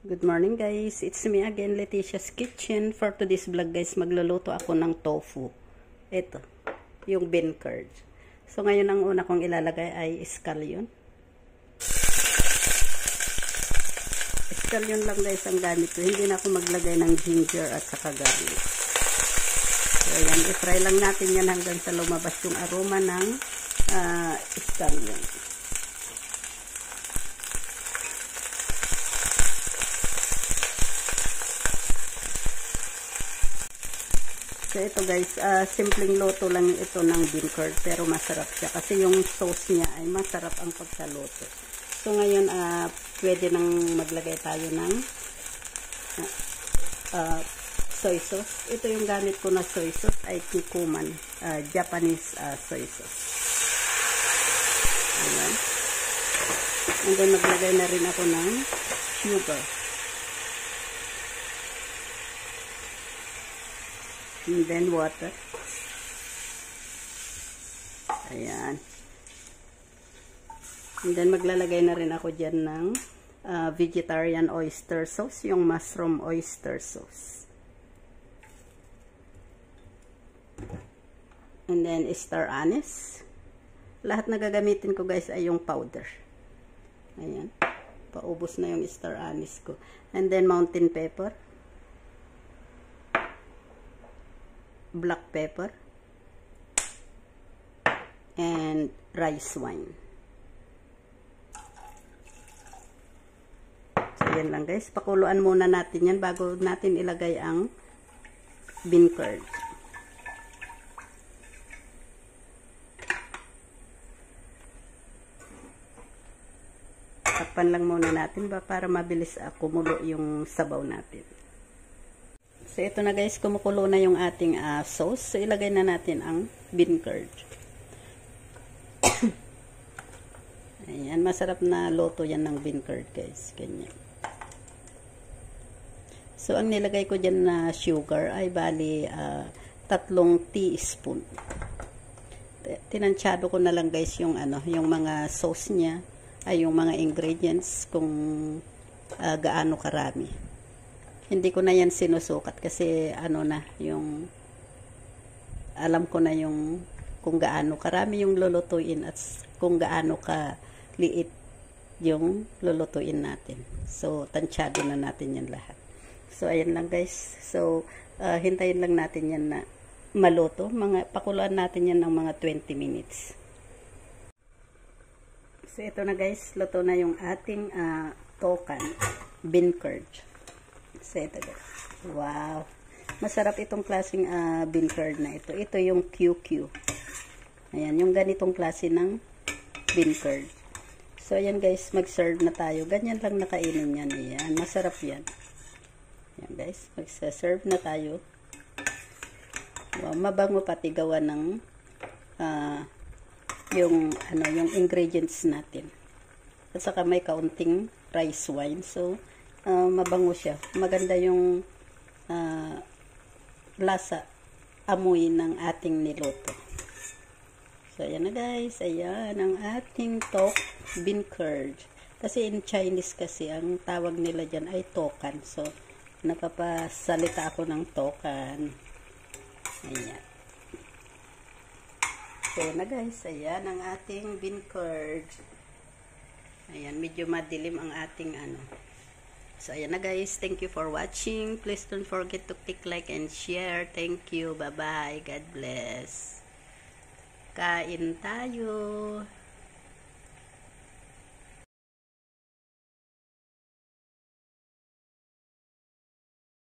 Good morning guys, it's me again, Leticia's Kitchen. For today's vlog guys, magluluto ako ng tofu. Ito, yung bean curd. So ngayon ang una kong ilalagay ay scallion. Scallion lang guys ang gamit ko. Hindi na ako maglagay ng ginger at saka garlic. So ayan, i-fry lang natin yan hanggang sa lumabas yung aroma ng scallion. So ito guys, simpleng luto lang ito ng bean curd pero masarap siya kasi yung sauce niya ay masarap ang pagkaluto. So ngayon pwede nang maglagay tayo ng soy sauce. Ito yung gamit ko na soy sauce ay Kikkoman, Japanese soy sauce. Ayan. And then maglagay na rin ako ng sugar. And then water. Ayan. And then maglalagay na rin ako dyan ng vegetarian oyster sauce, yung mushroom oyster sauce. And then star anise. Lahat na gagamitin ko guys ay yung powder. Ayan. Paubos na yung star anise ko. And then mountain pepper. Black pepper and rice wine. So yan lang guys, pakuluan muna natin yan bago natin ilagay ang bean curd. Takpan lang muna natin para mabilis kumulo yung sabaw natin. So, ito na guys, kumukulo na yung ating sauce. So, ilagay na natin ang bean curd. Ayan, masarap na luto yan ng bean curd guys. Ganyan. So, ang nilagay ko dyan na sugar ay bali 3 teaspoon. Tinansyado ko na lang guys yung, yung mga sauce niya, ay yung mga ingredients kung gaano karami. Hindi ko na yan sinusukat kasi yung alam ko na yung kung gaano karami yung lulutuin at kung gaano ka liit yung lulutuin natin. So, tansyado na natin yan lahat. So, ayan lang guys. So, hintayin lang natin yan na maluto. Pakuluan natin yan ng mga 20 minutes. So, ito na guys. Luto na yung ating tokan, bean curd. So, ito guys. Wow. Masarap itong klaseng bean curd na ito. Ito yung QQ. Ayan, yung ganitong klase ng bean curd. So, ayan guys, mag-serve na tayo. Ganyan lang nakainin yan. Ayan, masarap yan. Ayan guys, mag-serve na tayo. Wow, mabango pati gawa ng yung ingredients natin. At saka may kaunting rice wine. So, mabango siya. Maganda yung lasa, amoy ng ating niluto. So, ayan na guys. Ayan ang ating bean curd. Kasi in Chinese kasi, ang tawag nila dyan ay tokan. So, napapasalita ako ng tokan. Ayan. So, ayan na guys. Ayan ang ating bean curd. Ayan, medyo madilim ang ating So, ayan na guys. Thank you for watching. Please don't forget to click like and share. Thank you. Bye-bye. God bless. Kain tayo.